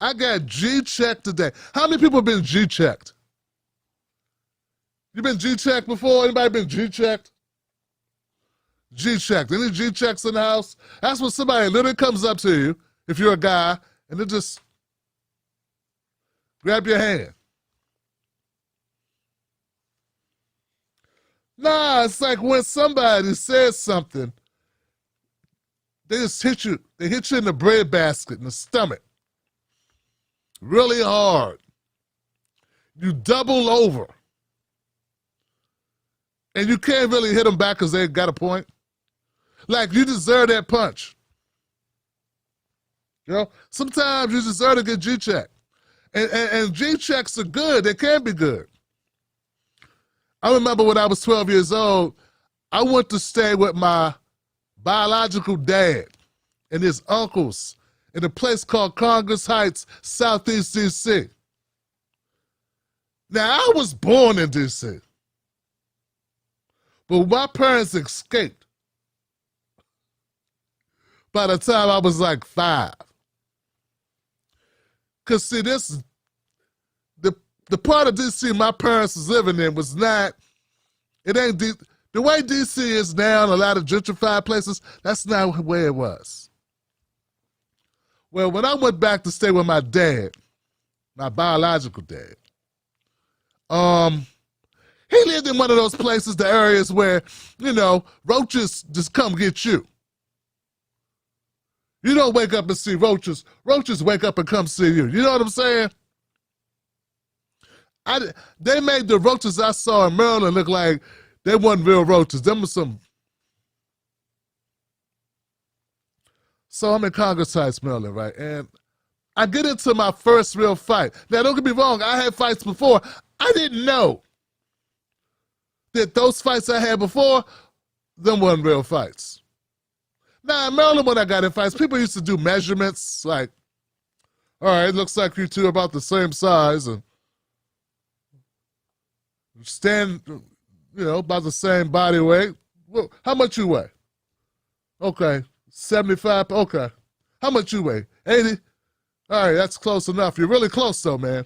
I got G-checked today. How many people have been G-checked? You been G-checked before? Anybody been G-checked? G-checked. Any G-checks in the house? That's when somebody literally comes up to you, if you're a guy, and they just grab your hand. Nah, it's like when somebody says something, they just hit you. They hit you in the bread basket, in the stomach. Really hard. You double over. And you can't really hit them back because they got a point. Like, you deserve that punch. You know, sometimes you deserve to get G-checked. And G-checks are good. They can be good. I remember when I was 12 years old, I went to stay with my biological dad and his uncles in a place called Congress Heights, Southeast D.C. Now, I was born in D.C., but my parents escaped by the time I was like 5. Because, see, the part of D.C. my parents was living in was not, it ain't, the way D.C. is now in a lot of gentrified places, that's not the way it was. Well, when I went back to stay with my dad, my biological dad, he lived in one of those places, the areas where, you know, roaches just come get you. You don't wake up and see roaches. Roaches wake up and come see you. You know what I'm saying? They made the roaches I saw in Maryland look like they weren't real roaches. Them were some. So I'm in Congress Heights, Maryland, right? And I get into my first real fight. Now, don't get me wrong. I had fights before. I didn't know that those fights I had before, them weren't real fights. Now, in Maryland, when I got in fights, people used to do measurements like, all right, it looks like you two are about the same size and stand, you know, about the same body weight. Well, how much you weigh? Okay, 75, okay. How much you weigh? 80? All right, that's close enough. You're really close though, man.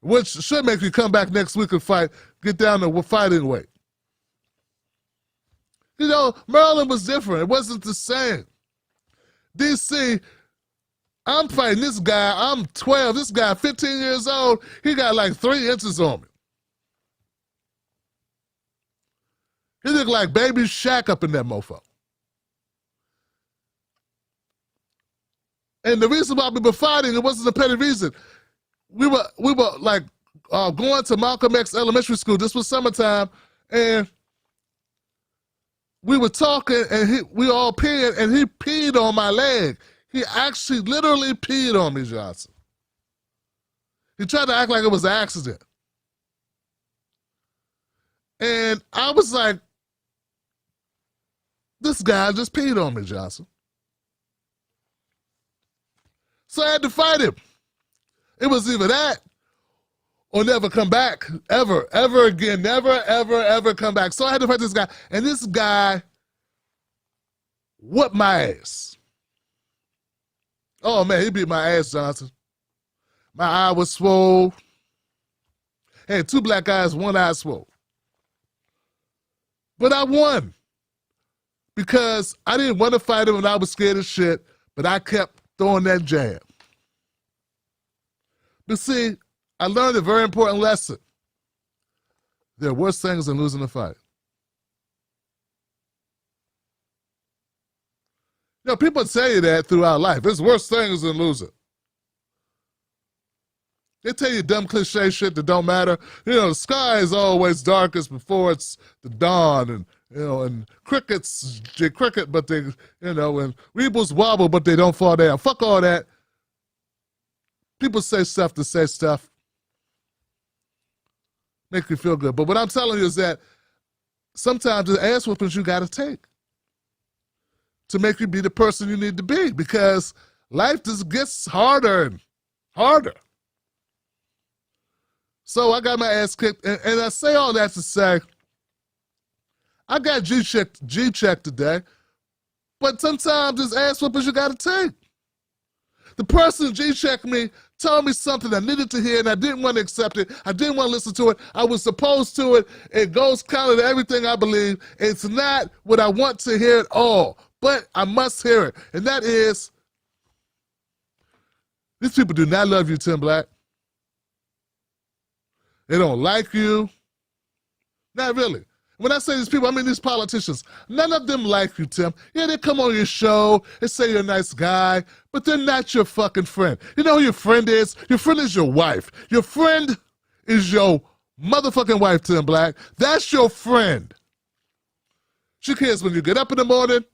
Which should make you come back next week and fight, get down to fighting weight. You know, Maryland was different. It wasn't the same. D.C., I'm fighting this guy. I'm 12. This guy, 15 years old, he got like 3 inches on me. He looked like baby Shaq up in that mofo. And the reason why we were fighting, it wasn't a petty reason. We were like going to Malcolm X Elementary School. This was summertime, and we were talking, and we all peed, and he peed on my leg. He actually literally peed on me, Johnson. He tried to act like it was an accident. And I was like, this guy just peed on me, Johnson. So I had to fight him. It was either that or never come back, ever again, never, ever come back. So I had to fight this guy, and this guy whooped my ass. Oh, man, he beat my ass, Johnson. My eye was swole. Had 2 black eyes, 1 eye swole. But I won because I didn't want to fight him and I was scared as shit, but I kept throwing that jab. But see, I learned a very important lesson. There are worse things than losing a fight. You know, people tell you that throughout life. There's worse things than losing. They tell you dumb cliche shit that don't matter. You know, the sky is always darkest before it's the dawn, and you know, and crickets, they cricket, but they, you know, and rebels wobble, but they don't fall down. Fuck all that. People say stuff to say stuff. Make you feel good. But what I'm telling you is that sometimes the ass whoopings you gotta take to make you be the person you need to be, because life just gets harder and harder. So I got my ass kicked, and I say all that to say, I got G-checked today, but sometimes there's ass whoopings you gotta take. The person G-checked me told me something I needed to hear and I didn't want to accept it. I didn't want to listen to it. I was supposed to it. It goes counter to everything I believe. It's not what I want to hear at all, but I must hear it. And that is, these people do not love you, Tim Black. They don't like you. Not really. When I say these people, I mean these politicians. None of them like you, Tim. Yeah, they come on your show and say you're a nice guy, but they're not your fucking friend. You know who your friend is? Your friend is your wife. Your friend is your motherfucking wife, Tim Black. That's your friend. She cares when you get up in the morning.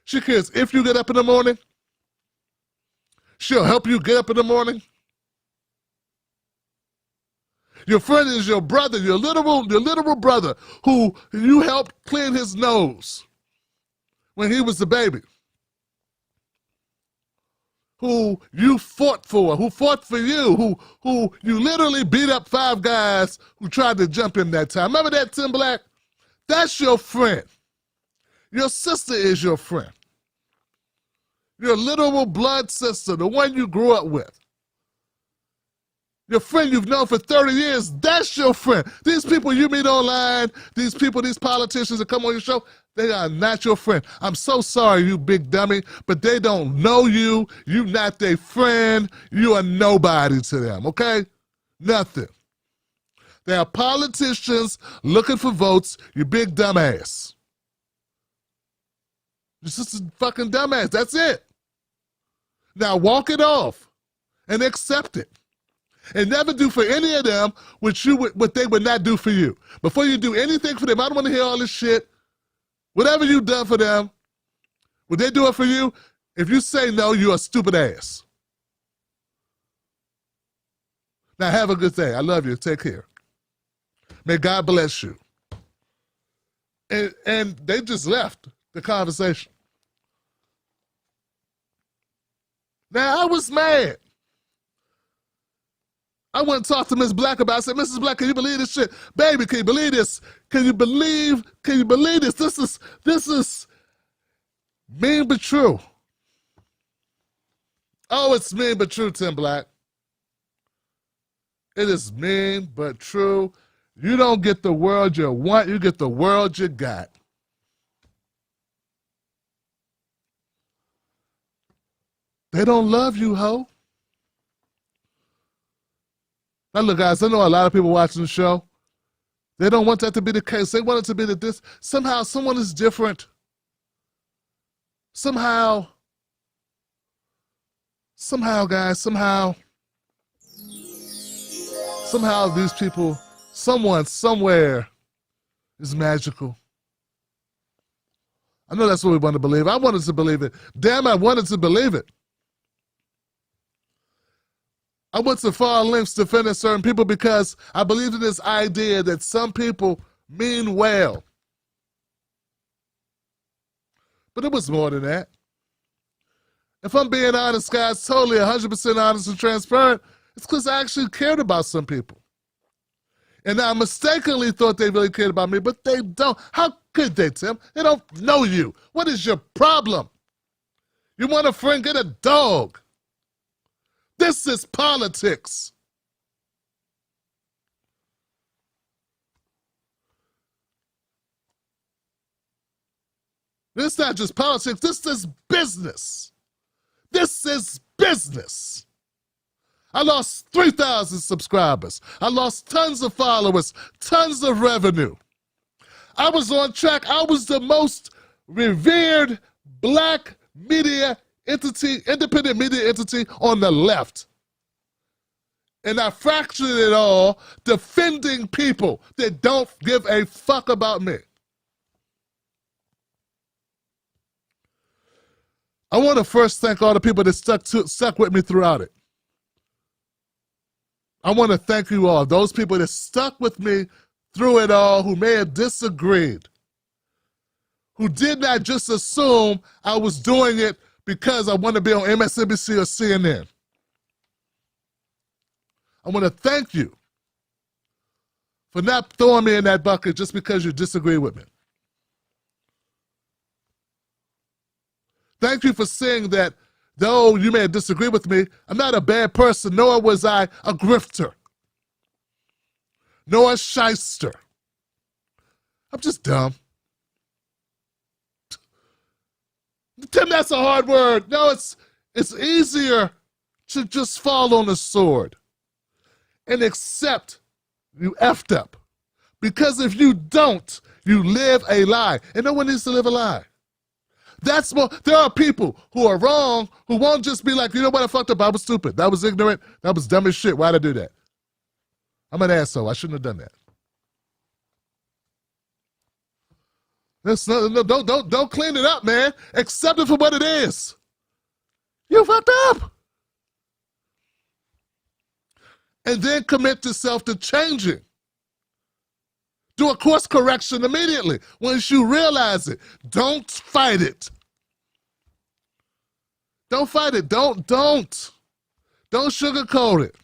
She cares if you get up in the morning. She'll help you get up in the morning. Your friend is your brother, your literal brother, who you helped clean his nose when he was a baby. Who you fought for, who fought for you, who you literally beat up 5 guys who tried to jump in that time. Remember that, Tim Black? That's your friend. Your sister is your friend. Your literal blood sister, the one you grew up with. Your friend you've known for 30 years, that's your friend. These people you meet online, these people, these politicians that come on your show, they are not your friend. I'm so sorry, you big dummy, but they don't know you. You're not their friend. You are nobody to them, okay? Nothing. They are politicians looking for votes, you big dumbass. You're just a fucking dumbass, that's it. Now walk it off and accept it. And never do for any of them what they would not do for you. Before you do anything for them, I don't want to hear all this shit. Whatever you've done for them, would they do it for you? If you say no, you're a stupid ass. Now have a good day. I love you. Take care. May God bless you. And they just left the conversation. Now I was mad. I went and talked to Ms. Black about it. I said, Mrs. Black, can you believe this shit? Baby, can you believe this? Can you believe this? This is mean but true. Oh, it's mean but true, Tim Black. It is mean but true. You don't get the world you want, you get the world you got. They don't love you, ho. Now look, guys, I know a lot of people watching the show. They don't want that to be the case. They want it to be that this, somehow someone is different. Somehow, guys, somehow these people, someone, somewhere is magical. I know that's what we want to believe. I wanted to believe it. Damn, I wanted to believe it. I went to far lengths defending certain people because I believed in this idea that some people mean well. But it was more than that. If I'm being honest, guys, totally 100% honest and transparent, it's because I actually cared about some people. And I mistakenly thought they really cared about me, but they don't. How could they, Tim? They don't know you. What is your problem? You want a friend? Get a dog. This is politics. This is not just politics. This is business. This is business. I lost 3,000 subscribers. I lost tons of followers, tons of revenue. I was on track. I was the most revered black media entity, independent media entity on the left. And I fractured it all defending people that don't give a fuck about me. I want to first thank all the people that stuck with me throughout it. I want to thank you all, those people that stuck with me through it all, who may have disagreed, who did not just assume I was doing it because I want to be on MSNBC or CNN. I want to thank you for not throwing me in that bucket just because you disagree with me. Thank you for seeing that though you may disagree with me, I'm not a bad person, nor was I a grifter, nor a shyster. I'm just dumb. Tim, that's a hard word. No, it's easier to just fall on the sword and accept you effed up. Because if you don't, you live a lie. And no one needs to live a lie. That's more, there are people who are wrong who won't just be like, you know what, I fucked up, I was stupid, that was ignorant, that was dumb as shit, why'd I do that? I'm an asshole, I shouldn't have done that. Don't clean it up, man. Accept it for what it is. You fucked up. And then commit yourself to changing. Do a course correction immediately once you realize it. Don't fight it. Don't fight it. Don't sugarcoat it.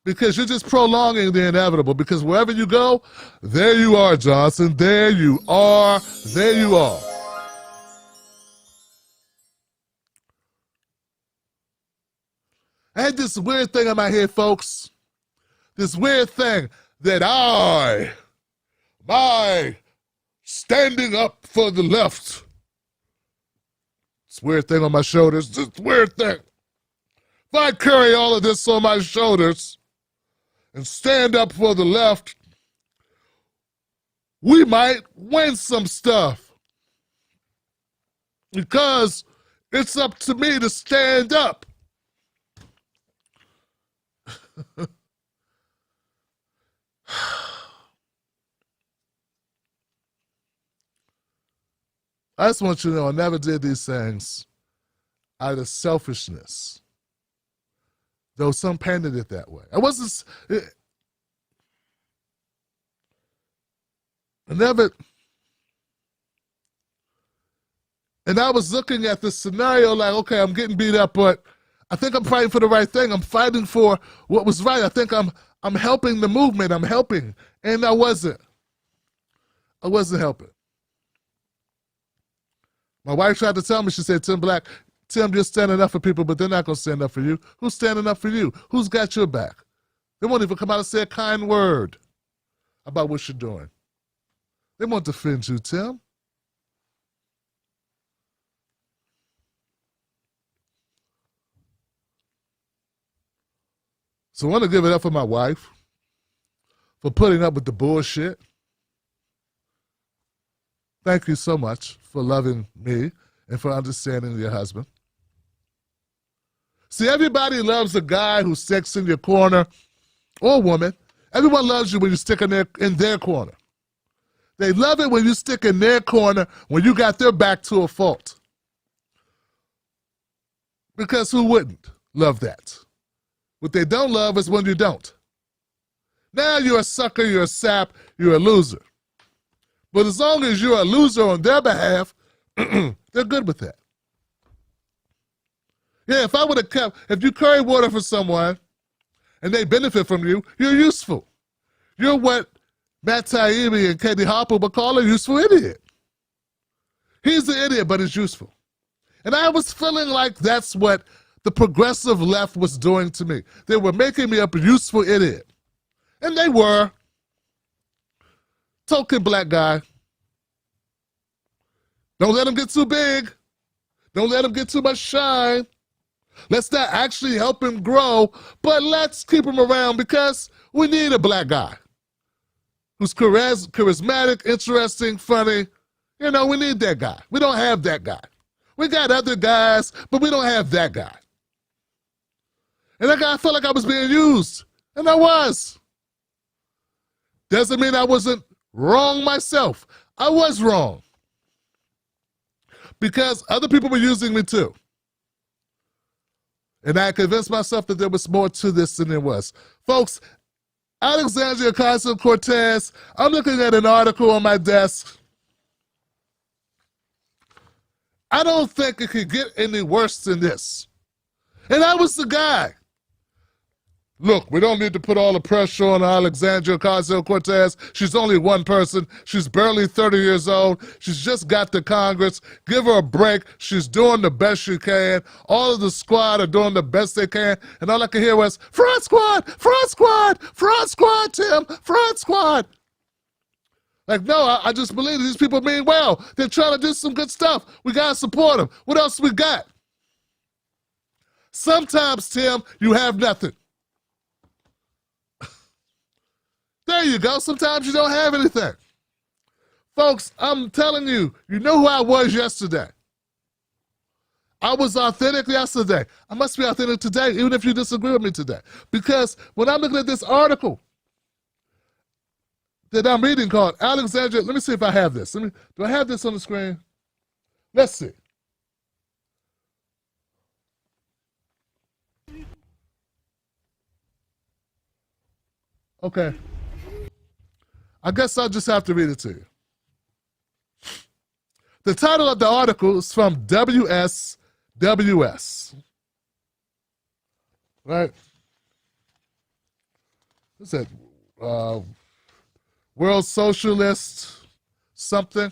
Because you're just prolonging the inevitable. Because wherever you go, there you are, Johnson. There you are. There you are. I had this weird thing in my head, folks. This weird thing that my standing up for the left. This weird thing on my shoulders. This weird thing. If I carry all of this on my shoulders and stand up for the left, we might win some stuff. Because it's up to me to stand up. I just want you to know I never did these things out of selfishness. Though some painted it that way. I wasn't, I never, and I was looking at the scenario like, okay, I'm getting beat up, but I think I'm fighting for the right thing. I'm fighting for what was right. I think I'm helping the movement. I'm helping. And I wasn't. I wasn't helping. My wife tried to tell me, she said, Tim, you're standing up for people, but they're not going to stand up for you. Who's standing up for you? Who's got your back? They won't even come out and say a kind word about what you're doing. They won't defend you, Tim. So I want to give it up for my wife for putting up with the bullshit. Thank you so much for loving me and for understanding your husband. See, everybody loves a guy who sticks in your corner, or a woman. Everyone loves you when you stick in their corner. They love it when you stick in their corner when you got their back to a fault. Because who wouldn't love that? What they don't love is when you don't. Now you're a sucker, you're a sap, you're a loser. But as long as you're a loser on their behalf, they're good with that. Yeah, if I would have kept, if you carry water for someone and they benefit from you, you're useful. You're what Matt Taibbi and Katie Harper would call a useful idiot. He's an idiot, but he's useful. And I was feeling like that's what the progressive left was doing to me. They were making me a useful idiot. And they were. Token black guy. Don't let him get too big. Don't let him get too much shine. Let's not actually help him grow, but let's keep him around because we need a black guy who's charismatic, interesting, funny. You know, we need that guy. We don't have that guy. We got other guys, but we don't have that guy. And that guy, I felt like I was being used, and I was. Doesn't mean I wasn't wrong myself. I was wrong. Because other people were using me too. And I convinced myself that there was more to this than there was. Folks, Alexandria Ocasio-Cortez, I'm looking at an article on my desk. I don't think it could get any worse than this. And I was the guy Look, we don't need to put all the pressure on Alexandria Ocasio-Cortez. She's only one person. She's barely 30 years old. She's just got to Congress. Give her a break. She's doing the best she can. All of the squad are doing the best they can. And all I could hear was, front squad, front squad, front squad, Tim, front squad. Like, no, I just believe these people mean well. They're trying to do some good stuff. We got to support them. What else we got? Sometimes, Tim, you have nothing. There you go. Sometimes you don't have anything. Folks, I'm telling you, you know who I was yesterday. I was authentic yesterday. I must be authentic today, even if you disagree with me today. Because when I'm looking at this article that I'm reading called Alexandria, let me see if I have this. Do I have this on the screen? Let's see. Okay. I guess I'll just have to read it to you. The title of the article is from WSWS. Right? What's that? World Socialist something.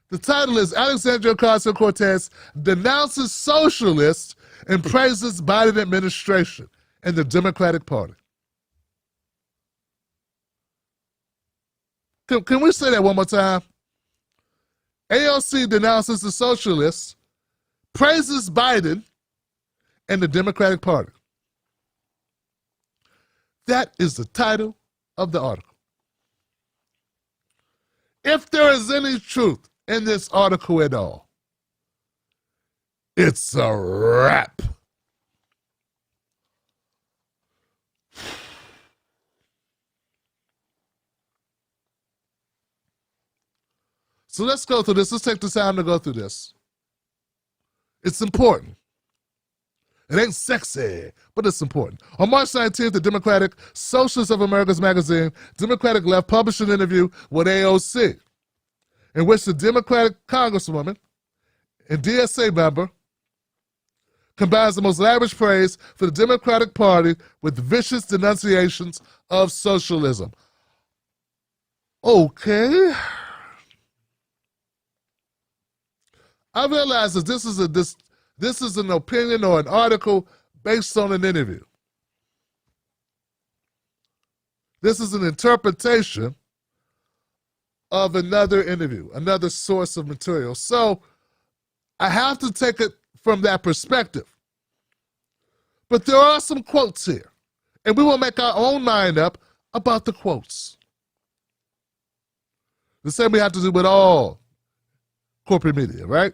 The title is Alexandria Ocasio-Cortez denounces socialists and praises Biden administration and the Democratic Party. Can we say that one more time? AOC denounces the socialists, praises Biden and the Democratic Party. That is the title of the article. If there is any truth in this article at all, it's a wrap. So let's go through this. Let's take the time to go through this. It's important. It ain't sexy, but it's important. On March 19th, the Democratic Socialists of America's magazine, Democratic Left, published an interview with AOC, in which the Democratic Congresswoman and DSA member combines the most lavish praise for the Democratic Party with vicious denunciations of socialism. Okay. I realize that this is an opinion or an article based on an interview. This is an interpretation of another interview, another source of material. So I have to take it from that perspective. But there are some quotes here, and we will make our own mind up about the quotes. The same we have to do with all corporate media, right?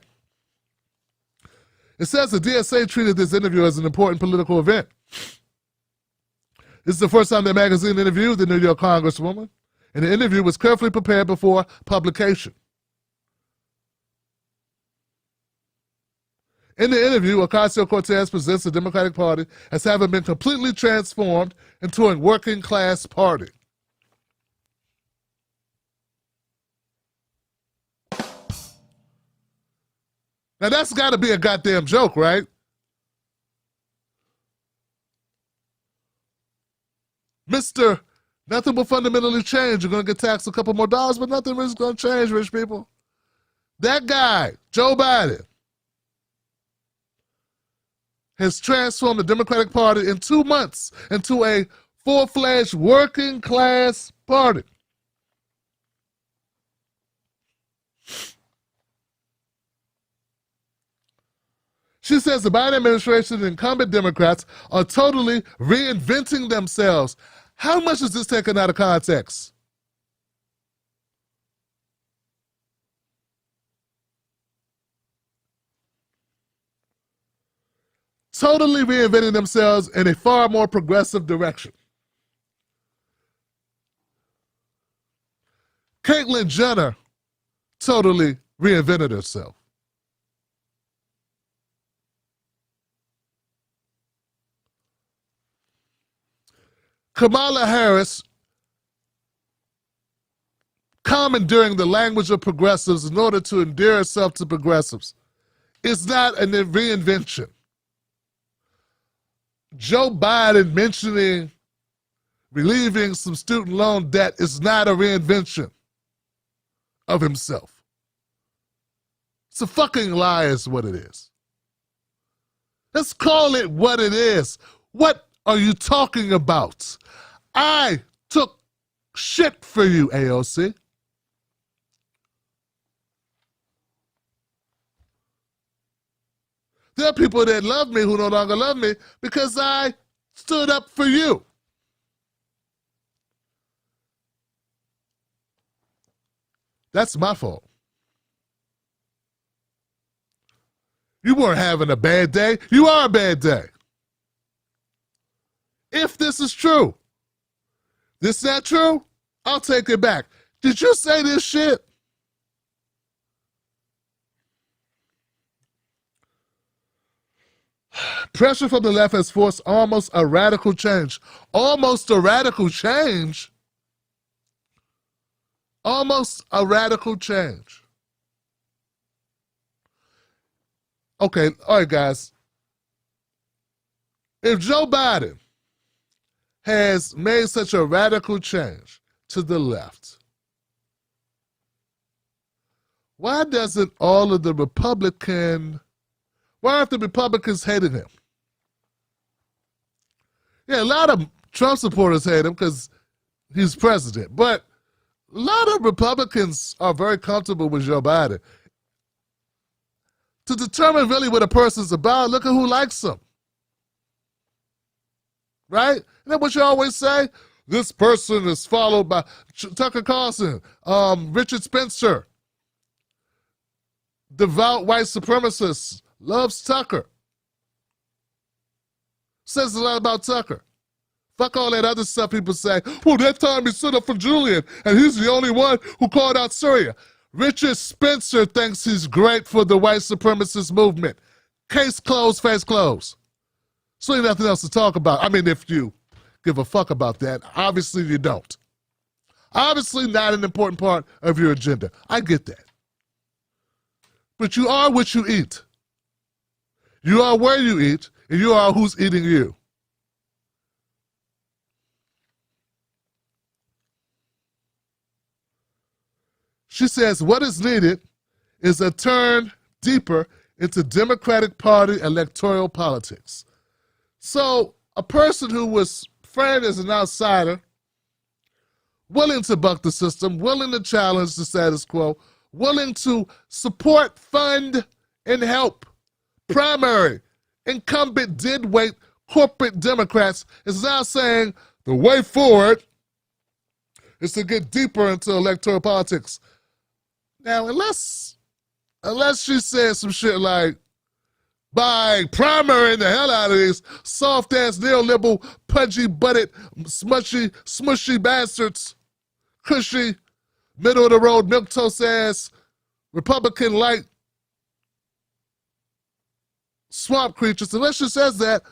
It says the DSA treated this interview as an important political event. This is the first time the magazine interviewed the New York Congresswoman, and the interview was carefully prepared before publication. In the interview, Ocasio-Cortez presents the Democratic Party as having been completely transformed into a working-class party. Now that's got to be a goddamn joke, right? Mr. Nothing will fundamentally change. You're going to get taxed a couple more dollars, but nothing is going to change, rich people. That guy, Joe Biden, has transformed the Democratic Party in 2 months into a full-fledged working class party. She says the Biden administration and incumbent Democrats are totally reinventing themselves. How much is this taken out of context? Totally reinventing themselves in a far more progressive direction. Caitlyn Jenner totally reinvented herself. Kamala Harris commandeering the language of progressives in order to endear herself to progressives is not a reinvention. Joe Biden mentioning relieving some student loan debt is not a reinvention of himself. It's a fucking lie is what it is. Let's call it what it is. What are you talking about? I took shit for you, AOC. There are people that love me who no longer love me because I stood up for you. That's my fault. You weren't having a bad day. You are a bad day. If this is true, this not true, I'll take it back. Did you say this shit? Pressure from the left has forced almost a radical change. Almost a radical change? Almost a radical change. Okay, all right, guys. If Joe Biden has made such a radical change to the left, why doesn't all of the why aren't the Republicans hating him? Yeah, a lot of Trump supporters hate him because he's president, but a lot of Republicans are very comfortable with Joe Biden. To determine really what a person's about, look at who likes him. Right? Isn't that what you always say? This person is followed by Tucker Carlson, Richard Spencer, devout white supremacist, loves Tucker. Says a lot about Tucker. Fuck all that other stuff people say. Well, that time he stood up for Julian, and he's the only one who called out Syria. Richard Spencer thinks he's great for the white supremacist movement. Case closed, face closed. So ain't nothing else to talk about. I mean, if you give a fuck about that, obviously you don't. Obviously not an important part of your agenda. I get that. But you are what you eat. You are where you eat, and you are who's eating you. She says what is needed is a turn deeper into Democratic Party electoral politics. So a person who was framed as an outsider, willing to buck the system, willing to challenge the status quo, willing to support, fund, and help primary, incumbent, deadweight corporate Democrats is now saying the way forward is to get deeper into electoral politics. Now, unless she says some shit like, by primarying the hell out of these soft-ass, neoliberal, pudgy-butted, smushy bastards, cushy, middle-of-the-road, milquetoast-ass, Republican-like swamp creatures, unless she says that,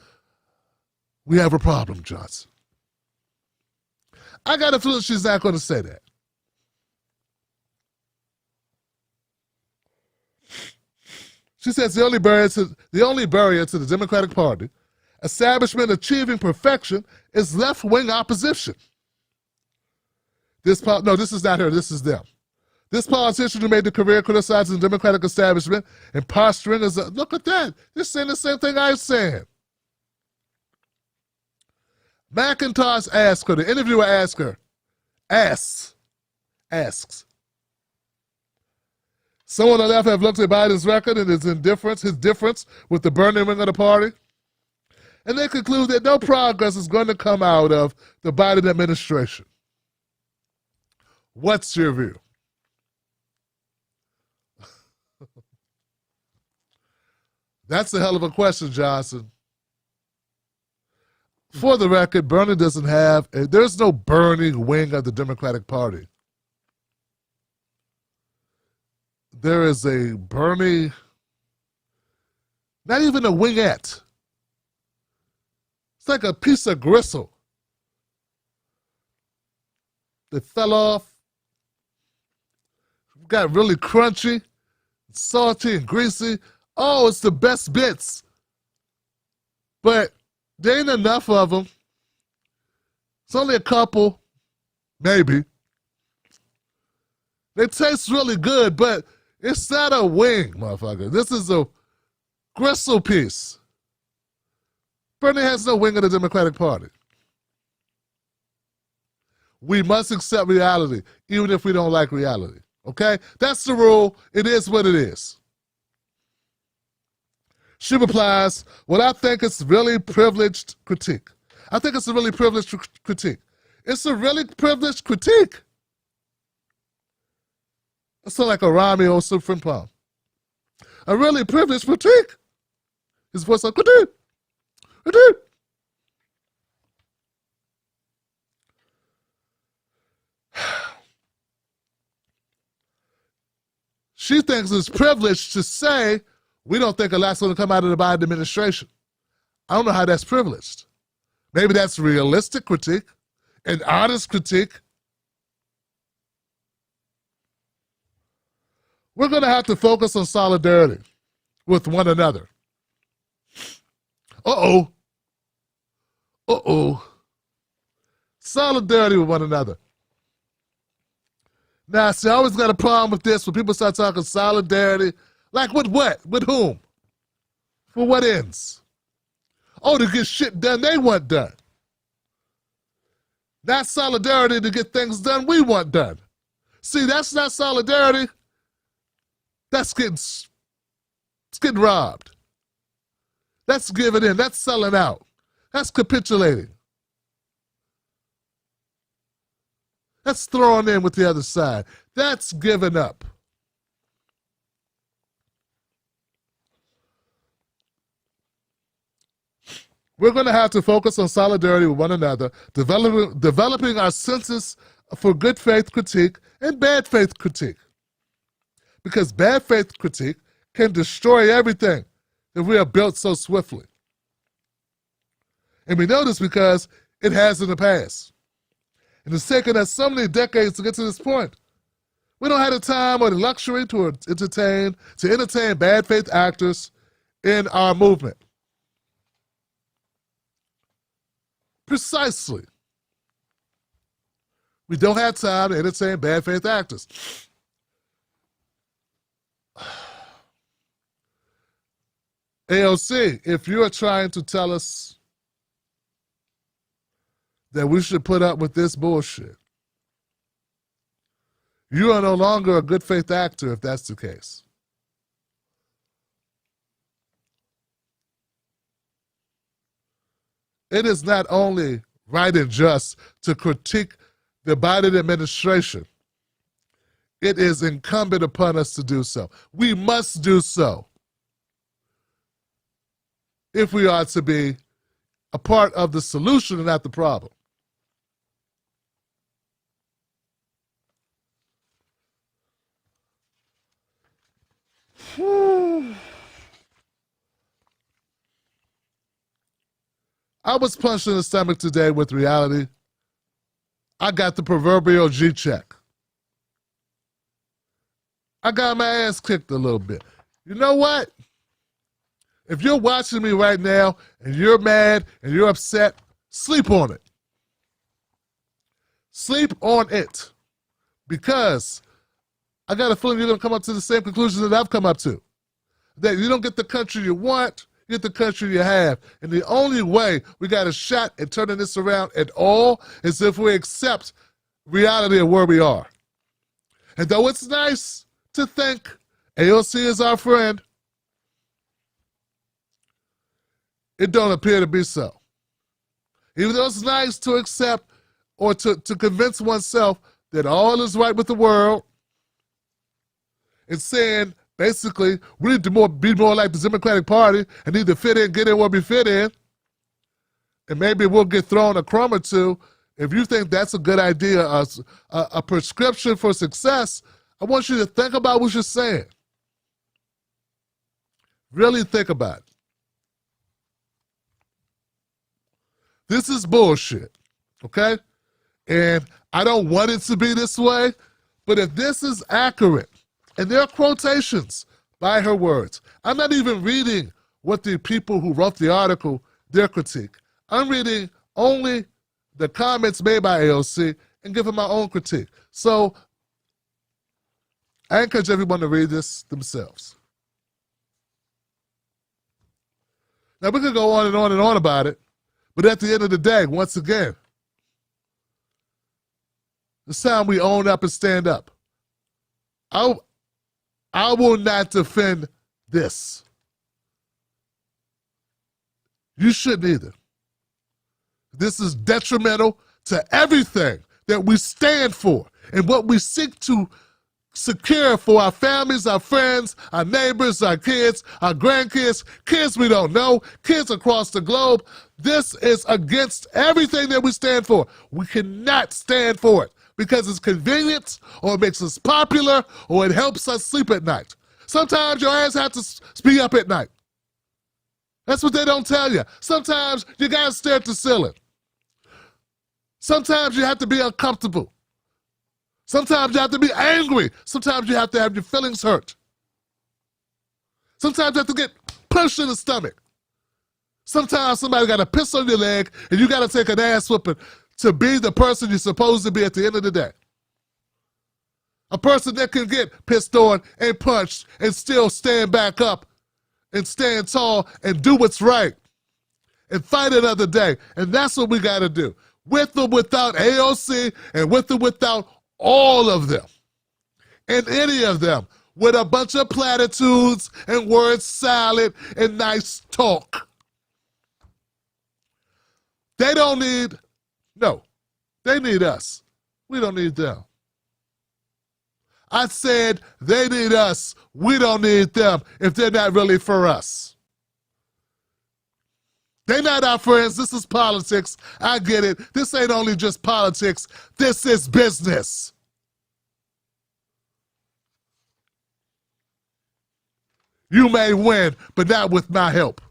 we have a problem, Johnson. I got a feeling she's not going to say that. She says the only barrier to the Democratic Party establishment achieving perfection is left-wing opposition. This is not her, this is them. This politician who made the career criticizing the Democratic establishment and posturing as a, look at that, they're saying the same thing I'm saying. McIntosh asked her, the interviewer asks, someone on the left have looked at Biden's record and his difference with the burning wing of the party, and they conclude that no progress is going to come out of the Biden administration. What's your view? That's a hell of a question, Johnson. For the record, Bernie doesn't have, there's no burning wing of the Democratic Party. There is a Bernie, not even a wingette. It's like a piece of gristle that fell off, got really crunchy, salty and greasy. Oh, it's the best bits. But There ain't enough of them. It's only a couple, maybe. They taste really good, but it's not a wing, motherfucker. This is a gristle piece. Bernie has no wing of the Democratic Party. We must accept reality, even if we don't like reality. Okay? That's the rule. It is what it is. She replies, well, I think it's really privileged critique. I think it's a really privileged critique. It's a really privileged critique. It sounds like a rhymey old Super poem. A really privileged critique. His voice like, critique. Critique. She thinks it's privileged to say, we don't think a lot's going to come out of the Biden administration. I don't know how that's privileged. Maybe that's realistic critique, an honest critique. We're going to have to focus on solidarity with one another. Uh-oh. Uh-oh. Solidarity with one another. Now, see, I always got a problem with this when people start talking solidarity. Like with what? With whom? For what ends? Oh, to get shit done they want done. Not solidarity to get things done we want done. See, that's not solidarity. That's getting robbed. That's giving in. That's selling out. That's capitulating. That's throwing in with the other side. That's giving up. We're going to have to focus on solidarity with one another, developing our senses for good faith critique and bad faith critique. Because bad faith critique can destroy everything that we have built so swiftly. And we know this because it has in the past. And it's taken us so many decades to get to this point. We don't have the time or the luxury to entertain bad faith actors in our movement. Precisely. We don't have time to entertain bad faith actors. AOC, if you are trying to tell us that we should put up with this bullshit, you are no longer a good faith actor if that's the case. It is not only right and just to critique the Biden administration, it is incumbent upon us to do so. We must do so if we are to be a part of the solution and not the problem. I was punched in the stomach today with reality. I got the proverbial G-check. I got my ass kicked a little bit. You know what? If you're watching me right now and you're mad and you're upset, sleep on it. Sleep on it. Because I got a feeling you're going to come up to the same conclusion that I've come up to. That you don't get the country you want, you get the country you have. And the only way we got a shot at turning this around at all is if we accept reality of where we are. And though it's nice to think AOC is our friend, it don't appear to be so. Even though it's nice to accept or to convince oneself that all is right with the world, and saying, basically, we need to be more like the Democratic Party and need to fit in, get in where we fit in, and maybe we'll get thrown a crumb or two. If you think that's a good idea, a prescription for success, I want you to think about what you're saying. Really think about it. This is bullshit, okay? And I don't want it to be this way, but if this is accurate, and there are quotations by her words. I'm not even reading what the people who wrote the article, their critique. I'm reading only the comments made by AOC and giving my own critique. So I encourage everyone to read this themselves. Now, we could go on and on and on about it, but at the end of the day, once again, it's time we own up and stand up. I will not defend this. You shouldn't either. This is detrimental to everything that we stand for and what we seek to secure for our families, our friends, our neighbors, our kids, our grandkids, kids we don't know, kids across the globe. This is against everything that we stand for. We cannot stand for it because it's convenient or it makes us popular or it helps us sleep at night. Sometimes your ass have to be up at night. That's what they don't tell you. Sometimes you gotta stare at the ceiling. Sometimes you have to be uncomfortable. Sometimes you have to be angry. Sometimes you have to have your feelings hurt. Sometimes you have to get punched in the stomach. Sometimes somebody got to piss on your leg and you got to take an ass whooping to be the person you're supposed to be at the end of the day. A person that can get pissed on and punched and still stand back up and stand tall and do what's right and fight another day. And that's what we got to do. With or without AOC and with or without all of them and any of them with a bunch of platitudes and word salad and nice talk. They don't need, no, they need us. We don't need them. I said they need us. We don't need them if they're not really for us. They're not our friends. This is politics. I get it. This ain't only just politics. This is business. You may win, but not with my help.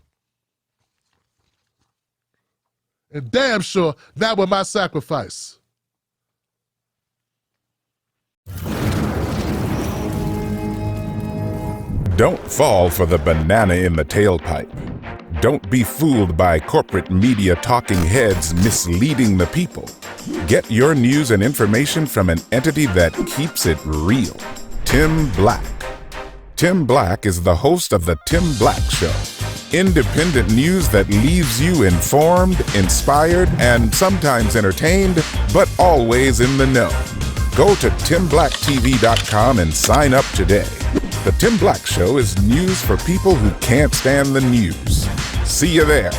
And damn sure, not with my sacrifice. Don't fall for the banana in the tailpipe. Don't be fooled by corporate media talking heads misleading the people. Get your news and information from an entity that keeps it real. Tim Black. Tim Black is the host of The Tim Black Show. Independent news that leaves you informed, inspired, and sometimes entertained, but always in the know. Go to timblacktv.com and sign up today. The Tim Black Show is news for people who can't stand the news. See you there.